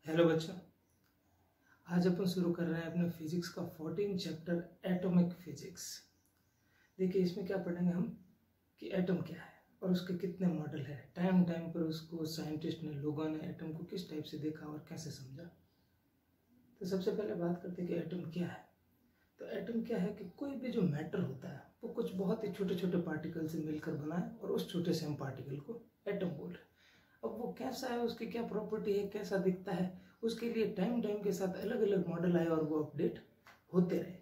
Hello बच्चों, आज अपन शुरू कर रहे हैं अपने फिजिक्स का 14 चैप्टर एटॉमिक फिजिक्स। देखिए इसमें क्या पढ़ेंगे हम कि एटम क्या है और उसके कितने मॉडल है। टाइम टाइम पर उसको साइंटिस्ट ने, लोगों ने एटम को किस टाइप से देखा और कैसे समझा। तो सबसे पहले बात करते हैं कि एटम क्या है। तो एटम क्या है कि कोई भी जो मैटर होता है वो कुछ बहुत ही छोटे छोटे पार्टिकल से मिलकर बना है और उस छोटे से हम पार्टिकल को एटम बोल रहे हैं। अब वो कैसा है, उसकी क्या प्रॉपर्टी है, कैसा दिखता है, उसके लिए टाइम टाइम के साथ अलग अलग मॉडल आए और वो अपडेट होते रहे।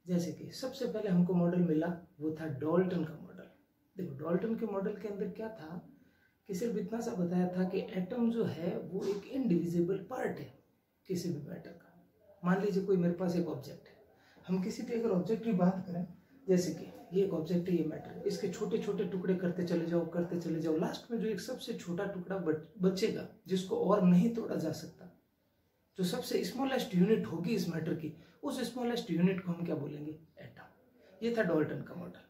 जैसे कि सबसे पहले हमको मॉडल मिला वो था डाल्टन का मॉडल। देखो डाल्टन के मॉडल के अंदर क्या था कि सिर्फ इतना सा बताया था कि एटम जो है वो एक इनडिविजिबल पार्ट है किसी भी मैटर का। मान लीजिए कोई मेरे पास एक ऑब्जेक्ट है, हम किसी भी अगर ऑब्जेक्ट की बात करें, जैसे कि ये एक ऑब्जेक्ट है, ये मैटर है, इसके छोटे छोटे टुकड़े करते चले जाओ, लास्ट में जो एक सबसे छोटा टुकड़ा बचेगा जिसको और नहीं तोड़ा जा सकता, जो सबसे स्मॉलेस्ट यूनिट होगी इस मैटर की, उस स्मॉलेस्ट यूनिट को हम क्या बोलेंगे? एटम। ये था डाल्टन का मॉडल।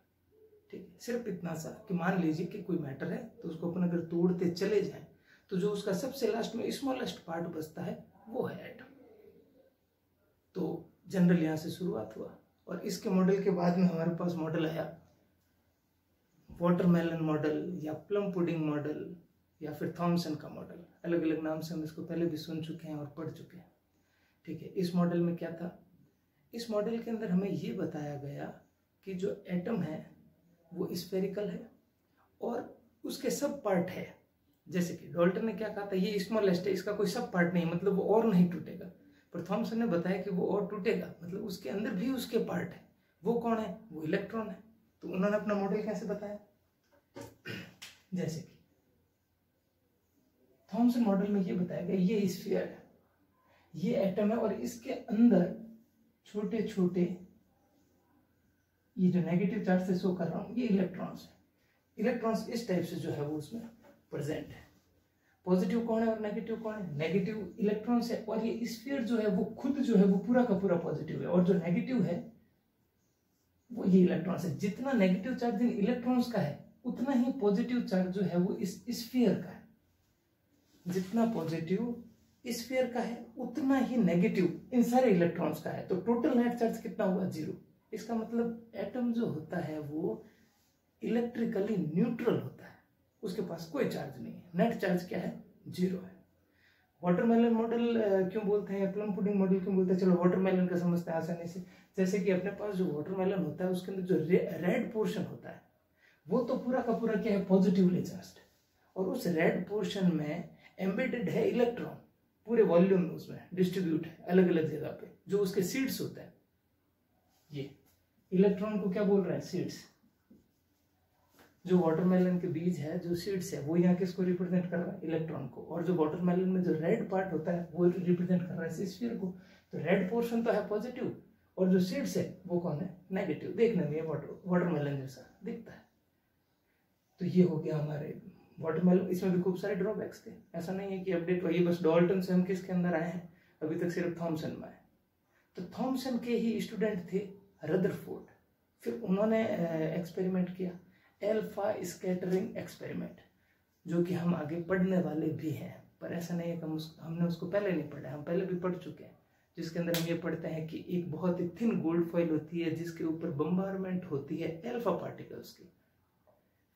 ठीक है, सिर्फ इतना सा कि मान लीजिए कि कोई मैटर है तो उसको अपन अगर तोड़ते चले जाएं तो जो उसका सबसे लास्ट में स्मॉलेस्ट पार्ट बचता है वो है एटम। तो जनरल यहां से शुरुआत हुआ और इसके मॉडल के बाद में हमारे पास मॉडल आया वाटरमेलन मॉडल या प्लम पुडिंग मॉडल या फिर थॉमसन का मॉडल। अलग अलग नाम से हम इसको पहले भी सुन चुके हैं और पढ़ चुके हैं। ठीक है, इस मॉडल में क्या था? इस मॉडल के अंदर हमें ये बताया गया कि जो एटम है वो स्फेरिकल है और उसके सब पार्ट है। जैसे कि डाल्टन ने क्या कहा था, ये स्मॉलेस्ट है, इसका कोई सब पार्ट नहीं, मतलब वो और नहीं टूटेगा। पर थॉमसन ने बताया कि वो और टूटेगा, मतलब उसके अंदर भी उसके पार्ट है। वो कौन है? वो इलेक्ट्रॉन है। तो उन्होंने अपना मॉडल कैसे बताया? जैसे कि थॉमसन मॉडल में ये बताया गया ये स्फीयर है, ये एटम है और इसके अंदर छोटे छोटे, ये जो नेगेटिव चार्ज से शो कर रहा हूं ये इलेक्ट्रॉन्स है। इलेक्ट्रॉन्स इस टाइप से जो है वो उसमें प्रेजेंट है। पॉजिटिव कौन है और नेगेटिव कौन है? नेगेटिव इलेक्ट्रॉन्स है और ये स्फीयर जो है वो खुद जो है वो पूरा का पूरा पॉजिटिव है और जो नेगेटिव है वो ये इलेक्ट्रॉन्स है। जितना नेगेटिव चार्ज इन इलेक्ट्रॉन्स का है उतना ही पॉजिटिव चार्ज जो है वो इस स्फीयर का है। जितना पॉजिटिव स्फीयर का है उतना ही नेगेटिव इन सारे इलेक्ट्रॉन्स का है। तो टोटल नेट चार्ज कितना हुआ? 0। इसका मतलब एटम जो होता है वो इलेक्ट्रिकली न्यूट्रल होता है, उसके पास कोई चार्ज नहीं है। नेट चार्ज क्या है? 0 है। वाटरमेलन मॉडल क्यों बोलते हैं या प्लम पुडिंग मॉडल क्यों बोलते हैं? चलो वाटरमेलन का समझते हैं आसानी से। जैसे कि अपने पास जो वाटरमेलन होता है उसके अंदर जो रेड पोर्शन होता है वो तो पूरा का पूरा क्या है? Positively charged. और उस रेड पोर्शन में एम्बेडेड है इलेक्ट्रॉन, पूरे वॉल्यूम में उसमें डिस्ट्रीब्यूट है अलग अलग जगह पे। जो उसके सीड्स होते हैं, ये इलेक्ट्रॉन को क्या बोल रहा है? सीड्स। जो वाटरमेलन के बीज है, जो सीड्स है, वो यहाँ किसको रिप्रेजेंट कर रहा है? इलेक्ट्रॉन को। और जो वाटरमेलन में जो रेड पार्ट होता है वो रिप्रेजेंट कर रहा है स्फीयर को। तो रेड पोर्शन तो है पॉजिटिव और जो सीड्स है वो कौन है? नेगेटिव। देखने में वाटरमेलन जैसा दिखता है। तो ये हो गया हमारे वाटरमेलन। इसमें भी खूब सारे ड्रॉबैक्स थे, ऐसा नहीं है कि अपडेट हुआ। ये बस डाल्टन से हम किसके अंदर आए हैं? अभी तक सिर्फ थॉमसन में आए। तो थॉमसन के ही स्टूडेंट थे रदरफोर्ड। फिर उन्होंने एक्सपेरिमेंट किया, एल्फा स्कैटरिंग एक्सपेरिमेंट, जो कि हम आगे पढ़ने वाले भी हैं। पर ऐसा नहीं है कि हमने उसको पहले नहीं पढ़ा, हम पहले भी पढ़ चुके हैं। जिसके अंदर हम ये पढ़ते हैं कि एक बहुत ही थिन गोल्ड फॉइल होती है जिसके ऊपर बम्बारमेंट होती है एल्फा पार्टिकल्स की।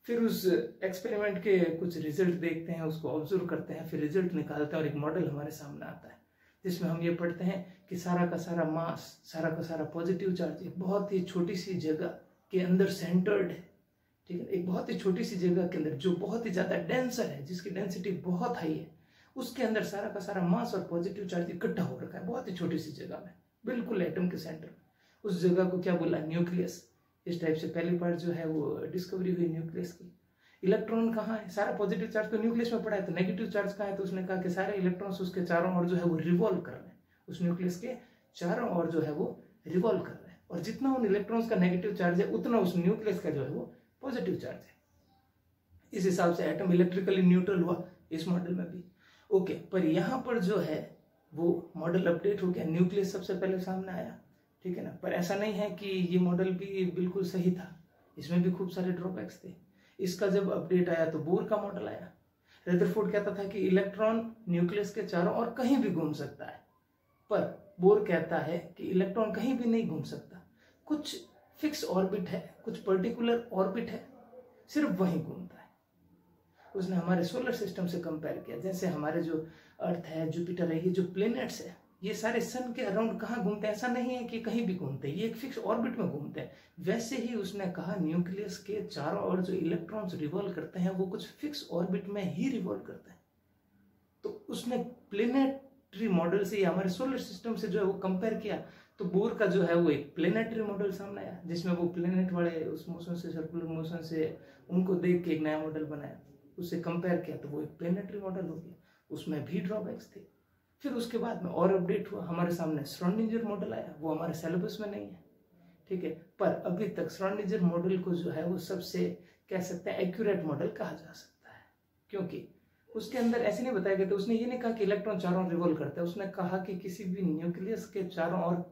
फिर उस एक्सपेरिमेंट के कुछ रिजल्ट देखते हैं, उसको ऑब्जर्व करते हैं, फिर रिजल्ट निकालते हैं और एक मॉडल हमारे सामने आता है जिसमें हम ये पढ़ते हैं कि सारा का सारा मास, सारा का सारा पॉजिटिव चार्ज एक बहुत ही छोटी सी जगह के अंदर सेंटर्ड है। ठीक है, एक बहुत ही छोटी सी जगह के अंदर जो बहुत ही ज्यादा डेंसर है, जिसकी डेंसिटी बहुत हाई है, उसके अंदर सारा का सारा मास और पॉजिटिव चार्ज इकट्ठा हो रखा है बहुत ही छोटी सी जगह में, बिल्कुल एटम के सेंटर में। उस जगह को क्या बोला? न्यूक्लियस। इस टाइप से पहली पार्ट जो है वो डिस्कवरी हुई न्यूक्लियस की। इलेक्ट्रॉन कहाँ है? सारा पॉजिटिव चार्ज तो न्यूक्लियस में पड़ा है, तो नेगेटिव चार्ज कहाँ है? तो उसने कहा कि सारे इलेक्ट्रॉन्स उसके चारों ओर जो है वो रिवॉल्व कर रहे हैं, उस न्यूक्लियस के चारों ओर जो है वो रिवॉल्व कर रहे हैं। और जितना उन इलेक्ट्रॉन्स का नेगेटिव चार्ज है उतना उस न्यूक्लियस का जो है वो पॉजिटिव चार्ज है। इस हिसाब से एटम इलेक्ट्रिकली न्यूट्रल हुआ इस मॉडल में भी। ओके, पर यहाँ पर जो है वो मॉडल अपडेट हो गया, न्यूक्लियस सबसे पहले सामने आया। ठीक है ना, पर ऐसा नहीं है कि ये मॉडल भी बिल्कुल सही था, इसमें भी खूब सारे ड्रॉबैक्स थे। इसका जब अपडेट आया तो बोर का मॉडल आया। रदरफोर्ड कहता था कि इलेक्ट्रॉन न्यूक्लियस के चारों ओर कहीं भी घूम सकता है, पर बोर कहता है कि इलेक्ट्रॉन कहीं भी नहीं घूम सकता, कुछ फिक्स ऑर्बिट है, कुछ पर्टिकुलर ऑर्बिट है, सिर्फ वहीं घूमता है। उसने हमारे सोलर सिस्टम से कंपेयर किया, जैसे हमारे जो अर्थ है, जुपिटर है, ये जो प्लेनेट्स है, ये सारे सन के अराउंड कहाँ घूमते हैं, ऐसा नहीं है कि कहीं भी घूमते हैं, ये एक फिक्स ऑर्बिट में घूमते हैं। वैसे ही उसने कहा न्यूक्लियस के चारों ओर जो इलेक्ट्रॉन्स रिवॉल्व करते हैं वो कुछ फिक्स ऑर्बिट में ही रिवॉल्व करते हैं। तो उसने प्लेनेटरी मॉडल से या हमारे सोलर सिस्टम से जो है वो कंपेयर किया, तो बोर का जो है वो एक प्लेनेटरी मॉडल सामने आया, जिसमें वो प्लेनेट वाले उस मोशन से, सर्कुलर मोशन से, उनको देख के एक नया मॉडल बनाया, उससे कंपेयर किया, तो वो एक प्लेनेटरी मॉडल हो गया। उसमें भी ड्रॉबैक्स थे। फिर उसके बाद में और अपडेट हुआ, हमारे सामने श्रोडिंगर मॉडल आया, वो हमारे सिलेबस में नहीं है, ठीक है, पर अभी तक श्रोडिंगर मॉडल को जो है वो सबसे कह सकते हैं एक्यूरेट मॉडल कहा जा सकता है, क्योंकि उसके अंदर ऐसे नहीं बताया गया था, उसने ये नहीं कहा कि इलेक्ट्रॉन चारों ओर रिवॉल्व करता है, उसने कहा कि किसी भी न्यूक्लियस के चारों ओर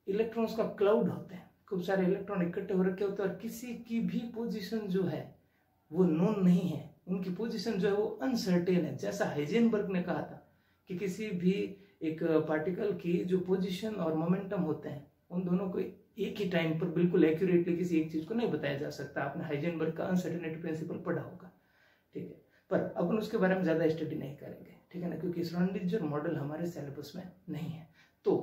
इलेक्ट्रॉन्स का क्लाउड होते हैं, खूब सारे इलेक्ट्रॉन इकट्ठे हो रखे होते हैं, और किसी की भी पोजीशन जो है वो नोन नहीं है, उनकी पोजीशन जो है वो अनसर्टेन है। जैसा हाइजेनबर्ग ने कहा था कि किसी भी एक पार्टिकल की जो पोजीशन और मोमेंटम होते हैं, उन दोनों को एक ही टाइम पर बिल्कुल एक्यूरेटली किसी एक चीज को नहीं बताया जा सकता। आपने हाइजेनबर्ग का अनसर्टेनिटी प्रिंसिपल पढ़ा होगा, ठीक है, पर अपन उसके बारे में ज्यादा स्टडी नहीं करेंगे, ठीक है ना, क्योंकि श्रोडिंगर मॉडल हमारे सिलेबस में नहीं है। तो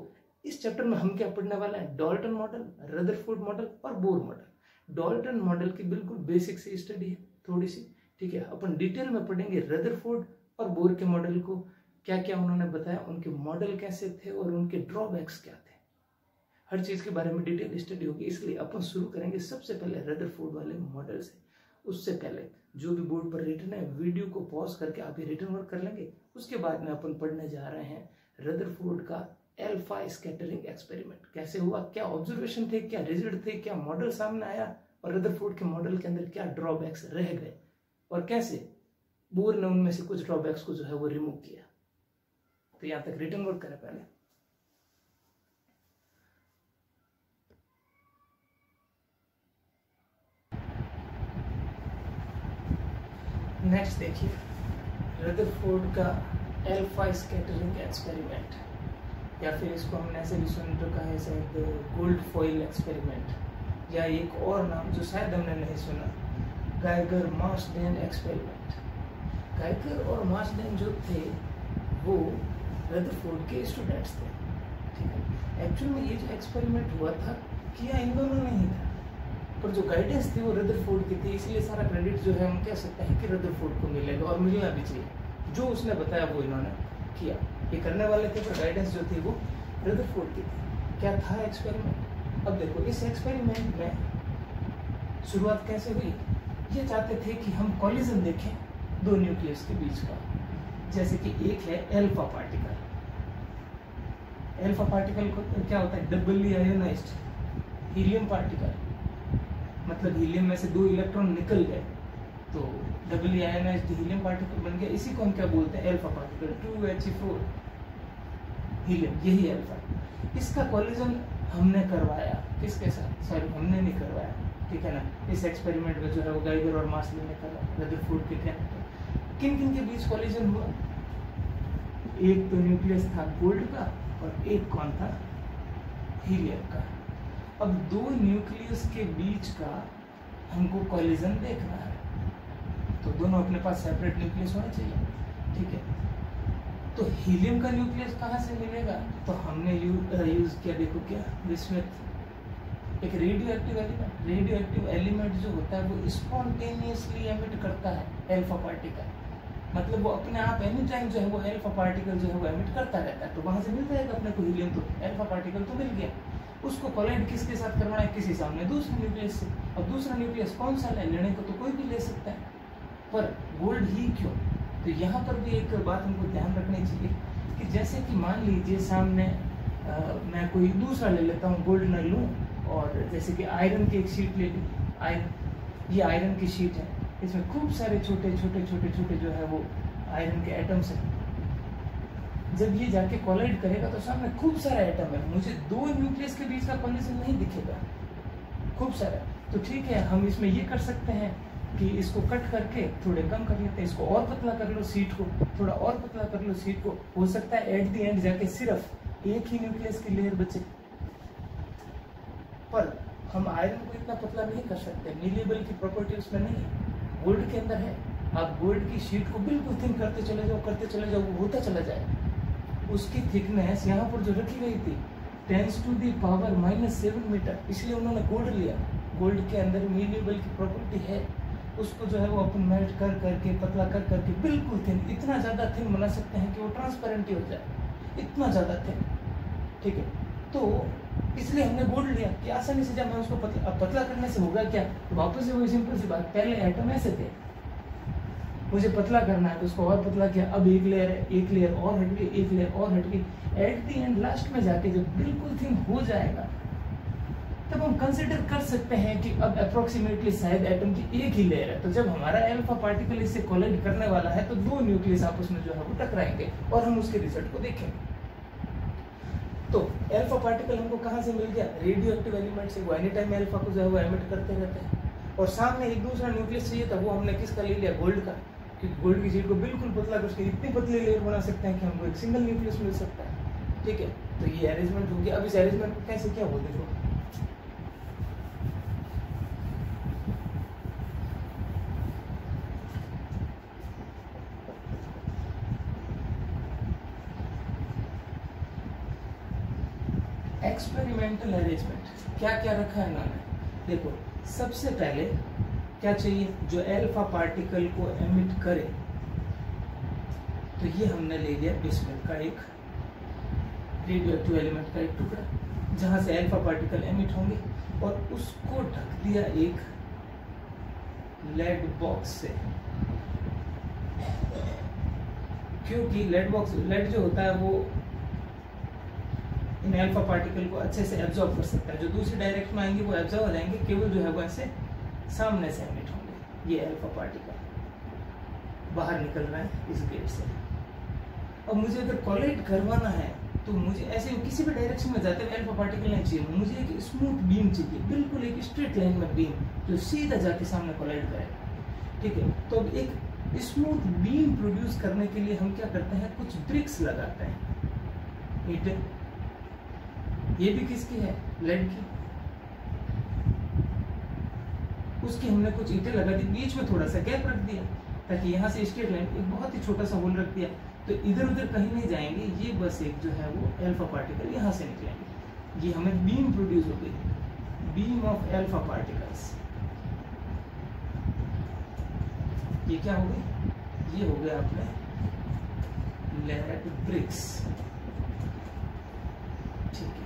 इस चैप्टर में हम क्या पढ़ने वाले हैं, डाल्टन मॉडल, रदरफोर्ड मॉडल और बोर मॉडल। डाल्टन मॉडल की बिल्कुल बेसिक से स्टडी है थोड़ी सी, ठीक है, अपन डिटेल में पढ़ेंगे रदरफोर्ड और बोर के मॉडल को, क्या क्या उन्होंने बताया, उनके मॉडल कैसे थे और उनके ड्रॉबैक्स क्या थे, हर चीज के बारे में डिटेल स्टडी होगी। इसलिए अपन शुरू करेंगे सबसे पहले रदरफोर्ड वाले मॉडल से। उससे पहले जो भी बोर्ड पर रिटन है, वीडियो को पॉज करके आप ये रिटन वर्क कर लेंगे। उसके बाद में अपन पढ़ने जा रहे हैं रदरफोर्ड का अल्फा स्कैटरिंग एक्सपेरिमेंट, कैसे हुआ, क्या ऑब्जर्वेशन थे, क्या रिजल्ट थे, क्या मॉडल सामने आया, और रदरफोर्ड के मॉडल के अंदर क्या ड्रॉबैक्स रह गए, और कैसे बोर ने उनमें से कुछ ड्रॉबैक्स को जो है वो रिमूव किया। तो यहां तक रिटन वर्क करें पहले। नेक्स्ट देखिए रदरफोर्ड का अल्फा स्कैटरिंग एक्सपेरिमेंट, या फिर इसको हमने ऐसे भी सुन रखा है शायद गोल्ड फॉइल एक्सपेरिमेंट, या एक और नाम जो शायद हमने नहीं सुना, गाइगर मार्सडेन एक्सपेरिमेंट। गाइगर और मार्सडेन जो थे वो रदरफोर्ड के स्टूडेंट्स थे, ठीक है। एक्चुअल में ये जो एक्सपेरिमेंट हुआ था किया इन दोनों ने ही था, पर जो गाइडेंस थी वो रदरफोर्ड की थी, इसलिए सारा क्रेडिट जो है हम कह सकते हैं कि रदरफोर्ड को मिलेगा, और मिलना भी चाहिए। जो उसने बताया वो इन्होंने किया, ये करने वाले थे, पर गाइडेंस जो थी वो रदरफोर्ड की थी। क्या था एक्सपेरिमेंट, अब देखो इस एक्सपेरिमेंट में शुरुआत कैसे हुई, ये चाहते थे कि हम कॉलिजन देखें दो न्यूक्लियस के बीच का, जैसे कि एक है अल्फा पार्टिकल। अल्फा पार्टिकल को क्या होता है, डबली आयोनाइज्ड हीलियम पार्टिकल, मतलब हीलियम में से दो इलेक्ट्रॉन निकल गए तो डबली आयोनाइज्ड हीलियम पार्टिकल बन गया। इसी को हम क्या बोलते हैं, अल्फा पार्टिकल, 2He4 हीलियम, यही अल्फा। इसका कॉलिजन हमने करवाया, किसके साथ, सॉरी हमने नहीं करवाया, ठीक है ना, इस एक्सपेरिमेंट में जो है वो गाइगर और मार्सडेन ने करा, रदरफोर्ड के कहने। किन किन के बीच कॉलिजन हुआ, एक तो न्यूक्लियस था गोल्ड का और एक कौन था, हीलियम का। अब दो न्यूक्लियस के बीच का हमको कॉलिजन देखना है, तो दोनों अपने पास सेपरेट न्यूक्लियस होना चाहिए, ठीक है। तो हीलियम का न्यूक्लियस कहाँ से मिलेगा, तो हमने यूज किया, देखो क्या विस्मिथ, एक radio active element. Radio active element जो होता है वो स्पॉन्टेनियसली एमिट करता है अल्फा पार्टिकल, मतलब वो अपने आप एनी टाइम जो है वो अल्फा पार्टिकल जो है वो एमिट करता रहता है, तो वहां से मिल जाएगा अपने को हीलियम, तो अल्फा पार्टिकल तो मिल गया। उसको कोलाइड किसके साथ करवाना है, किसी सामने दूसरे न्यूक्लियस से। अब दूसरा न्यूक्लियस कौन सा है, लेने को तो कोई भी ले सकता है, पर गोल्ड ही क्यों। तो यहाँ पर भी एक बात हमको ध्यान रखनी चाहिए कि जैसे कि मान लीजिए सामने मैं कोई दूसरा ले लेता हूँ, गोल्ड न लूँ, और जैसे कि आयरन की एक शीट ले ली, ये आयरन की शीट है, इसमें खूब सारे छोटे छोटे छोटे छोटे जो है वो आयरन के एटम्स हैं। जब ये जाके कोलाइड करेगा तो सामने खूब सारा एटम है, मुझे दो न्यूक्लियस के बीच का कॉलिजन नहीं दिखेगा, खूब सारा। तो ठीक है, हम इसमें ये कर सकते हैं कि इसको कट करके थोड़े कम कर लेते हैं, इसको और पतला कर लो सीट को, थोड़ा और पतला कर लो सीट को, हो सकता है एट द एंड जाके सिर्फ एक ही न्यूक्लियस की लेयर बचे। पर हम आयरन को इतना पतला नहीं कर सकते, मीलेबल की प्रॉपर्टी उसमें नहीं है, गोल्ड के अंदर है। आप गोल्ड की शीट को बिल्कुल थिन करते चले जाओ, वो होता चला जाए। उसकी थिकनेस यहाँ पर जो रखी गई थी 10⁻⁻7 मीटर, इसलिए उन्होंने गोल्ड लिया। गोल्ड के अंदर मीलेबल की प्रॉपर्टी है, उसको जो है वो अपन मेल्ट कर करके पतला कर करके बिल्कुल थिन, इतना ज़्यादा थिन बना सकते हैं कि वो ट्रांसपेरेंट ही हो जाए, इतना ज़्यादा थिन। ठीक है, तो इसलिए हमने गोल्ड लिया कि आसानी से जब मैं उसको पतला करने से होगा क्या, तो वापस से वही सिंपल सी बात, पहले एटम ऐसे थे, मुझे पतला करना है तो उसको और पतला किया, अब एक लेयर है, एक लेयर और हट गई, एक लेयर और हट गई, एट द एंड लास्ट में जाके जब बिल्कुल थिन हो जाएगा तब हम कंसिडर कर सकते हैं कि अब अप्रोक्सीमेटली शायद एटम की एक ही लेयर है। तो जब हमारा अल्फा पार्टिकल इससे कोलाइड करने वाला है तो दो न्यूक्लियस आपस में जो है वो टकराएंगे और हम उसके रिजल्ट को देखेंगे। तो अल्फा पार्टिकल हमको कहाँ से मिल गया, रेडियो एक्टिव एलिमेंट से। वो एनी टाइम अल्फा को जो है वो एमिट करते रहते हैं। और सामने एक दूसरा न्यूक्लियस चाहिए था, वो हमने किसका ले लिया, गोल्ड का, क्योंकि गोल्ड की शीट को बिल्कुल पतला कर उसके इतनी पतली लेयर बना सकते हैं कि हमको एक सिंगल न्यूक्लियस मिल सकता है। ठीक है, तो ये अरेंजमेंट हो गया। अब इस अरेंजमेंट को कैसे क्या बोलते हैं, एक्सपेरिमेंटल अरेंजमेंट। क्या क्या रखा है इन्होंने, देखो सबसे पहले क्या चाहिए, जो अल्फा पार्टिकल को एमिट करे, तो ये हमने ले लिया बेसमेंट का एक रेडियो एक्टिव एलिमेंट का एक टुकड़ा, जहां से अल्फा पार्टिकल एमिट होंगे, और उसको ढक दिया एक लेड बॉक्स से, क्योंकि लेड जो होता है वो इन अल्फा पार्टिकल को अच्छे से एब्जॉर्ब कर सकता है, जो दूसरी डायरेक्शन में आएंगे वो एब्जॉर्ब हो जाएंगे, केवल जो है वो ऐसे सामने से एमिट होंगे। ये अल्फा पार्टिकल बाहर निकल रहा है इस गेट से। अब मुझे अगर कोलाइड करवाना है तो मुझे ऐसे किसी भी डायरेक्शन में जाते हुए अल्फा पार्टिकल नहीं चाहिए, मुझे एक स्मूथ बीम चाहिए, बिल्कुल एक स्ट्रेट लाइन में बीम जो सीधा जाके सामने कोलाइड करे। ठीक है, तो अब एक स्मूथ बीम प्रोड्यूस करने के लिए हम क्या करते हैं, कुछ ब्रिक्स लगाते हैं। ईंटें, ये भी किसकी है, लेड की, उसकी हमने कुछ ईंटें लगा दी, बीच में थोड़ा सा गैप रख दिया ताकि यहाँ से स्ट्रेट लाइन, एक बहुत ही छोटा सा होल रख दिया, तो इधर उधर कहीं नहीं जाएंगे, ये बस एक जो है वो अल्फा पार्टिकल यहाँ से निकलेंगे। ये हमें बीम प्रोड्यूस हो गई, बीम ऑफ अल्फा पार्टिकल्स। ये क्या हो गई, ये हो गया अपने लेड ब्रिक्स। ठीक है,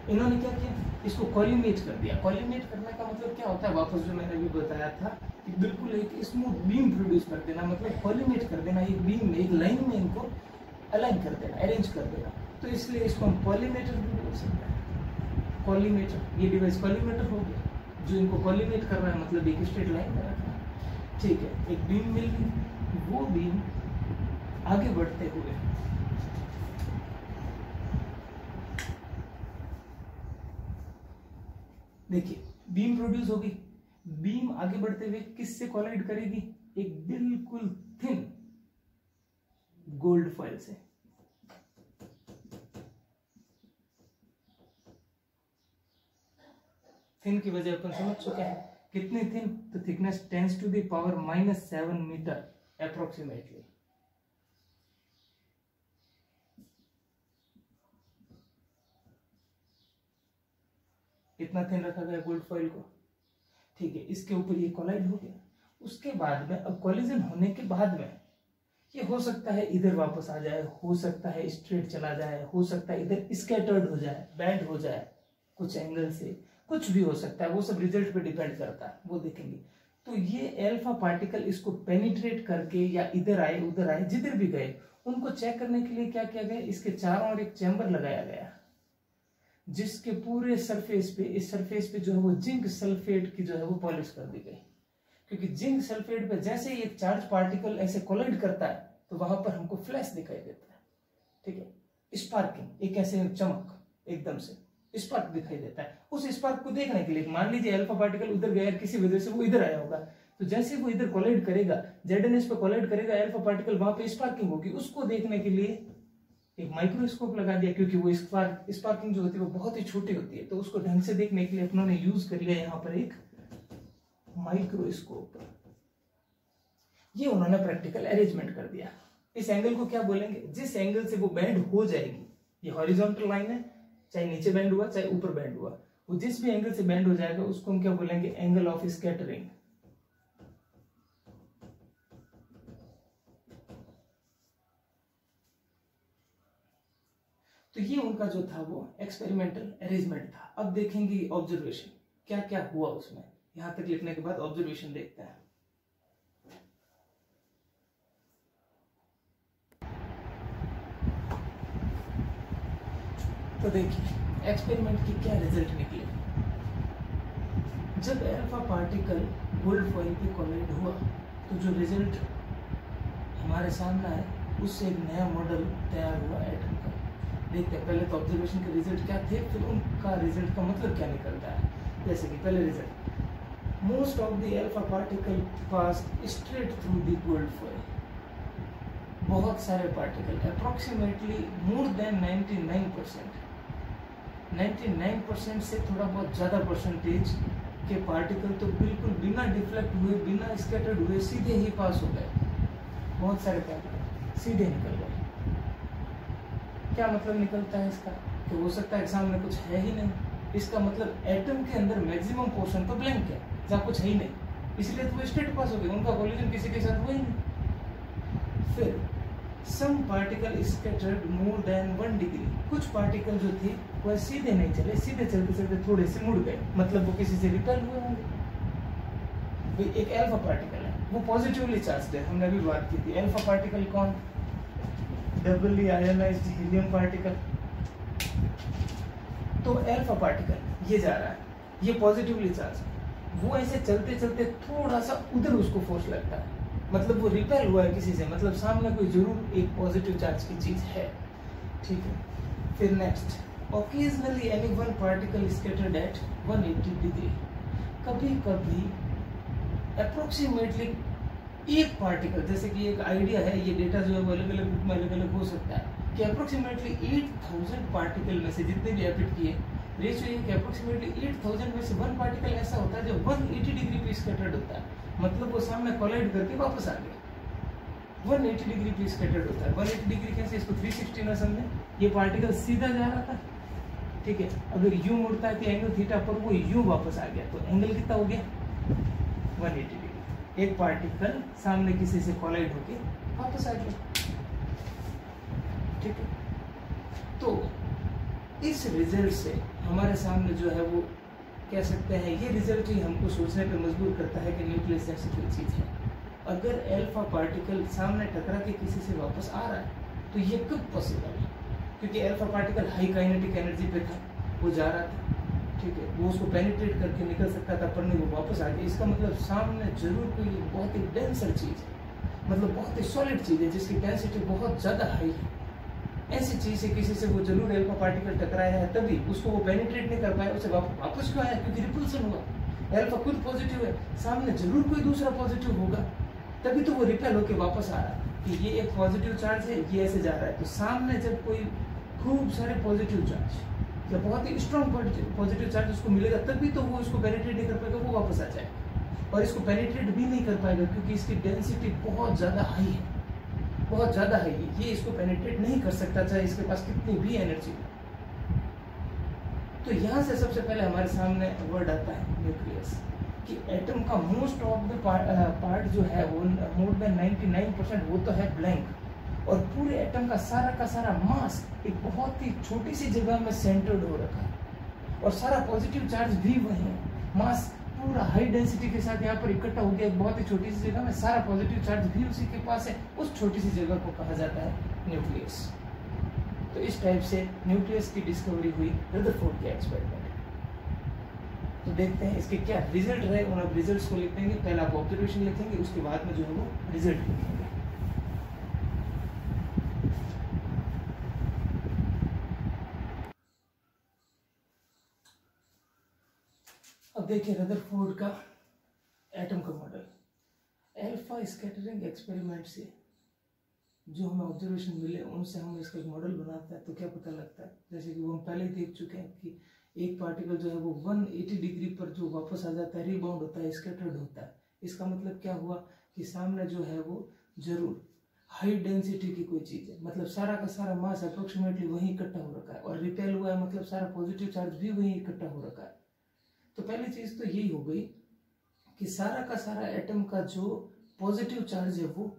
इन्होंने क्या किया, इसको कॉलिमेट कर दिया। कॉलिमेट करने का मतलब क्या होता है, वापस जो मैंने अभी बताया था कि बिल्कुल एक स्मूथ बीम प्रोड्यूस कर देना, मतलब कॉलिमेट कर देना, एक बीम में, एक लाइन में इनको अलाइन कर देना, अरेंज कर देना। तो इसलिए इसको हम कॉलिमेटर भी बोल सकते हैं। कॉलिमेटर, ये डिवाइस कॉलिमेटर हो गया, जो इनको कॉलिमेट कर रहा है, मतलब एक स्ट्रेट लाइन में रखना। ठीक है, एक बीम मिल गई, वो बीम आगे बढ़ते हुए देखिए बीम प्रोड्यूस होगी, बीम आगे बढ़ते हुए किससे कोलाइड करेगी, एक बिल्कुल थिन गोल्ड फॉइल से। थिन की वजह अपन समझ चुके हैं, कितनी थिन, तो थिकनेस 10⁻⁻7 मीटर अप्रोक्सीमेटली। इतना थिन रखा गया गोल्ड फॉइल को। ठीक है, इसके ऊपर ये कोलाइड हो गया। उसके बाद में अब कोलिजन होने के बाद में ये हो सकता है इधर वापस आ जाए, हो सकता है स्ट्रेट चला जाए, हो सकता है इधर स्कैटर्ड हो जाए, बैंड हो जाए कुछ एंगल से, कुछ भी हो सकता है, वो सब रिजल्ट पे डिपेंड करता है, वो देखेंगे। तो ये अल्फा पार्टिकल इसको पेनिट्रेट करके या इधर आए उधर आए, जिधर भी गए, उनको चेक करने के लिए क्या किया गया, इसके चारों ओर एक चैम्बर लगाया गया, जिसके पूरे सरफेस पे, इस सरफेस पे जो है वो जिंक सल्फेट की जो है वो पॉलिश कर दी गई। क्योंकि जिंक सल्फेट पे जैसे ही एक चार्ज पार्टिकल ऐसे कोलाइड करता है तो वहां पर हमको फ्लैश दिखाई देता है। ठीक है, स्पार्किंग, एक ऐसे चमक, एकदम से स्पार्क दिखाई देता है। उस स्पार्क को देखने के लिए, मान लीजिए अल्फा पार्टिकल उधर गया, किसी वजह से वो इधर आया होगा, तो जैसे वो इधर कोलाइड करेगा, ZNS पे कोलाइड करेगा, अल्फा पार्टिकल वहां पे स्पार्किंग होगी, उसको देखने के लिए एक माइक्रोस्कोप लगा दिया, क्योंकि वो स्पार्किंग जो होती है वो बहुत ही छोटी होती है, तो उसको ढंग से देखने के लिए अपनों ने यूज कर लिया यहाँ पर एक माइक्रोस्कोप। ये उन्होंने प्रैक्टिकल अरेंजमेंट कर दिया। इस एंगल को क्या बोलेंगे, जिस एंगल से वो बेंड हो जाएगी, ये हॉरिजॉन्टल लाइन है, चाहे नीचे बेंड हुआ चाहे ऊपर बेंड हुआ, वो जिस भी एंगल से बेंड हो जाएगा उसको हम क्या बोलेंगे, एंगल ऑफ स्कैटरिंग। तो ये उनका जो था वो एक्सपेरिमेंटल अरेंजमेंट था। अब देखेंगे ऑब्जर्वेशन क्या क्या हुआ उसमें। यहां तक लिखने के बाद ऑब्जर्वेशन देखते हैं। तो देखिए एक्सपेरिमेंट की क्या रिजल्ट निकले। जब अल्फा पार्टिकल गोल्ड फॉइल पे कोलाइड हुआ तो जो रिजल्ट हमारे सामने आए उससे एक नया मॉडल तैयार हुआ एटम का। देखते हैं पहले तो ऑब्जर्वेशन के रिजल्ट क्या थे, फिर उनका रिजल्ट का मतलब क्या निकलता है। जैसे कि पहले result, most of the alpha particle passed straight through the gold foil. बहुत सारे पार्टिकल, अप्रोक्सीमेटली मोर देन 99% से थोड़ा बहुत ज्यादा परसेंटेज के पार्टिकल तो बिल्कुल बिना डिफ्लेक्ट हुए, बिना स्कैटर्ड हुए सीधे ही पास हो गए। बहुत सारे पार्टिकल सीधे निकल गए। क्या मतलब निकलता है इसका, कि हो सकता है एग्जाम में कुछ है ही नहीं। इसका मतलब एटम के अंदर मैक्सिमम पोर्शन तो ब्लैंक है, जहाँ कुछ है ही नहीं, इसलिए तो वो स्ट्रेट पास हो गए, उनका कोलिजन किसी के साथ हुआ ही नहीं। फिर some particle scattered more than 1 degree. कुछ पार्टिकल जो थे वह सीधे नहीं चले, सीधे चलते चलते थोड़े से मुड़ गए, मतलब वो किसी से रिपेल हुए होंगे। एक अल्फा पार्टिकल है, वो पॉजिटिवली चार्ज्ड है, हमने अभी बात की थी। अल्फा पार्टिकल कौन, डबली आयोनाइज्ड हीलियम पार्टिकल। तो अल्फा पार्टिकल ये जा रहा है, ये पॉजिटिवली चार्ज, वो ऐसे चलते चलते थोड़ा सा उधर उसको फोर्स लगता है, मतलब वो रिपेल हुआ है किसी से, मतलब सामने कोई जरूर एक पॉजिटिव चार्ज की चीज है। ठीक है, फिर next, occasionally any one particle scattered at 180 degree. कभी कभी अप्रोक्सीमेटली एक पार्टिकल, जैसे कि एक आइडिया है, ये डेटा जो है वो अलग अलग बुक में अलग अलग हो सकता है, कि अप्रोक्सीमेटली 8000 पार्टिकल में से जितने भी एपिट किए, रेशियो ये कि अप्रोक्सीमेटली 8000 में से 1 पार्टिकल ऐसा होता है जो 180 डिग्री पे स्कैटर्ड होता है, मतलब वो सामने कोलाइड करके वापस आ गया। 180 डिग्री पे स्कैटर्ड होता है। 180 डिग्री कैसे, इसको 360 ना समझे, ये पार्टिकल सीधा जा रहा था, ठीक है, अगर यूं मुड़ता है तो एंगल थीटा पर वो यूं वापस आ गया, तो एंगल कितना हो गया, 180 डिग्री। एक पार्टिकल सामने किसी से कोलाइड होके वापस आ गया। ठीक है, तो इस रिजल्ट से हमारे सामने जो है वो कह सकते हैं, ये रिजल्ट ही हमको सोचने पे मजबूर करता है कि न्यूक्लियस जैसी कोई चीज है। अगर अल्फा पार्टिकल सामने टकरा के किसी से वापस आ रहा है तो ये कब पॉसिबल है, क्योंकि alpha particle high kinetic energy पे था, वो जा रहा था, ठीक है, वो उसको पेनिट्रेट करके निकल सकता था, पर नहीं, वो वापस आ गया। इसका मतलब सामने जरूर कोई बहुत ही डेंसर चीज है, मतलब बहुत ही सॉलिड चीज है जिसकी डेंसिटी बहुत ज्यादा हाई है। ऐसी चीज से किसी से वो जरूर अल्फा पार्टिकल टकराया है, तभी उसको वो पेनिट्रेट नहीं कर पाया, उसे वापस क्यों आया, क्योंकि रिपल्सन हुआ। अल्फा खुद पॉजिटिव है, सामने जरूर कोई दूसरा पॉजिटिव होगा, तभी तो वो रिपेल होकर वापस आ रहा है, कि ये एक पॉजिटिव चार्ज है, ये ऐसे जा रहा है। तो सामने जब कोई खूब सारे पॉजिटिव चार्ज या बहुत ही स्ट्रॉन्ग पॉजिटिव चार्ज उसको मिलेगा, तभी तो वो इसको पेनिट्रेट नहीं कर पाएगा, वो वापस आ जाएगा। और इसको पेनिट्रेट भी नहीं कर पाएगा क्योंकि इसकी डेंसिटी बहुत ज्यादा हाई है, बहुत ज्यादा है, ये इसको पेनिट्रेट नहीं कर सकता चाहे इसके पास कितनी भी एनर्जी हो। तो यहां से सबसे पहले हमारे सामने वर्ड आता है न्यूक्लियस, कि एटम का मोस्ट ऑफ द पार्ट जो है वो मोर देन 99% वो तो है ब्लैंक, और पूरे एटम का सारा मास एक बहुत ही छोटी सी जगह में सेंटर्ड हो रखा है, और सारा पॉजिटिव चार्ज भी वही है। मास पूरा हाई डेंसिटी के साथ यहाँ पर इकट्ठा हो गया एक बहुत ही छोटी सी जगह में, सारा पॉजिटिव चार्ज भी उसी के पास है, उस छोटी सी जगह को कहा जाता है न्यूक्लियस। तो इस टाइप से न्यूक्लियस की डिस्कवरी हुई रदरफोर्ड के एक्सपेरिमेंट। तो देखते हैं इसके क्या रिजल्ट रहे, और अब रिजल्ट्स को लिख देंगे। पहले आप ऑब्जर्वेशन लिखेंगे, उसके बाद में जो है वो रिजल्ट लिखेंगे। अब देखिए रदरफोर्ड का एटम का मॉडल। अल्फा स्कैटरिंग एक्सपेरिमेंट से जो हमें ऑब्जर्वेशन मिले उनसे हम इसका एक मॉडल बनाते हैं तो क्या पता लगता है, जैसे कि वो हम पहले ही देख चुके हैं कि एक पार्टिकल जो है वो 180 डिग्री पर जो वापस आ जाता है, रिबाउंड होता है, स्कैटर्ड होता है। इसका मतलब क्या हुआ कि सामने जो है वो जरूर हाई डेंसिटी की कोई चीज है, मतलब सारा का सारा मास अप्रोक्सीमेटली वहीं इकट्ठा हो रखा है, और रिपेल हुआ है मतलब सारा पॉजिटिव चार्ज भी वहीं इकट्ठा हो रखा है। तो पहली चीज तो यही हो गई कि सारा का सारा एटम का जो पॉजिटिव चार्ज है वो,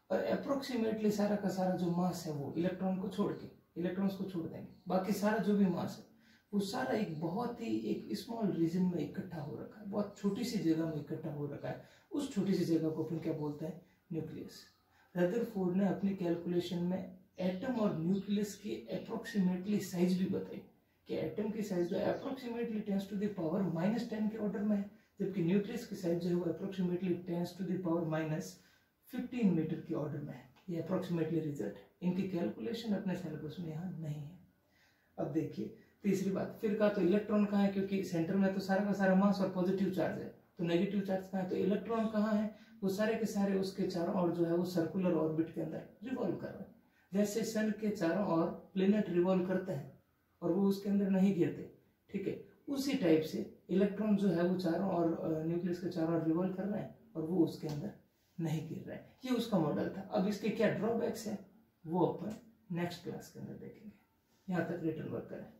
और अप्रोक्सीमेटली सारा का सारा जो मास है वो इलेक्ट्रॉन को छोड़ के, इलेक्ट्रॉन्स को छोड़ देंगे, बाकी सारा जो भी मास है वो सारा एक बहुत ही एक स्मॉल रीजन में इकट्ठा हो रखा है, बहुत छोटी सी जगह में इकट्ठा हो रखा है। उस छोटी सी जगह को अपन क्या बोलते हैं, न्यूक्लियस। रदरफोर्ड ने अपनी कैलकुलेशन में एटम और न्यूक्लियस की अप्रोक्सीमेटली साइज भी बताई कि एटम की साइज जो अप्रोक्सीमेटली 10 टू द पावर -10 के ऑर्डर में है, जबकि न्यूक्लियस की साइज जो है वो approximately 10 to the power -15 metre के ऑर्डर में है। ये अप्रोक्सीमेटली रिजल्ट है, इनकी कैलकुलेशन अपने सिलेबस में यहाँ नहीं है। अब देखिए तीसरी बात, फिर कहा तो इलेक्ट्रॉन कहाँ है, क्योंकि सेंटर में तो सारा का सारा मास और पॉजिटिव चार्ज है, तो नेगेटिव चार्ज कहाँ है, तो इलेक्ट्रॉन कहाँ है, वो सारे के सारे उसके चारों ओर जो है वो सर्कुलर ऑर्बिट के अंदर रिवॉल्व कर रहे हैं। जैसे सन के चारों ओर प्लेनेट रिवॉल्व करते हैं और वो उसके अंदर नहीं गिरते, ठीक है, उसी टाइप से इलेक्ट्रॉन जो है वो चारों ओर न्यूक्लियस के चारों ओर रिवॉल्व कर रहे हैं और वो उसके अंदर नहीं गिर रहे हैं। ये उसका मॉडल था। अब इसके क्या ड्रॉबैक्स है वो अपन नेक्स्ट क्लास के अंदर देखेंगे। यहाँ तक रिटर्न वर्क करें।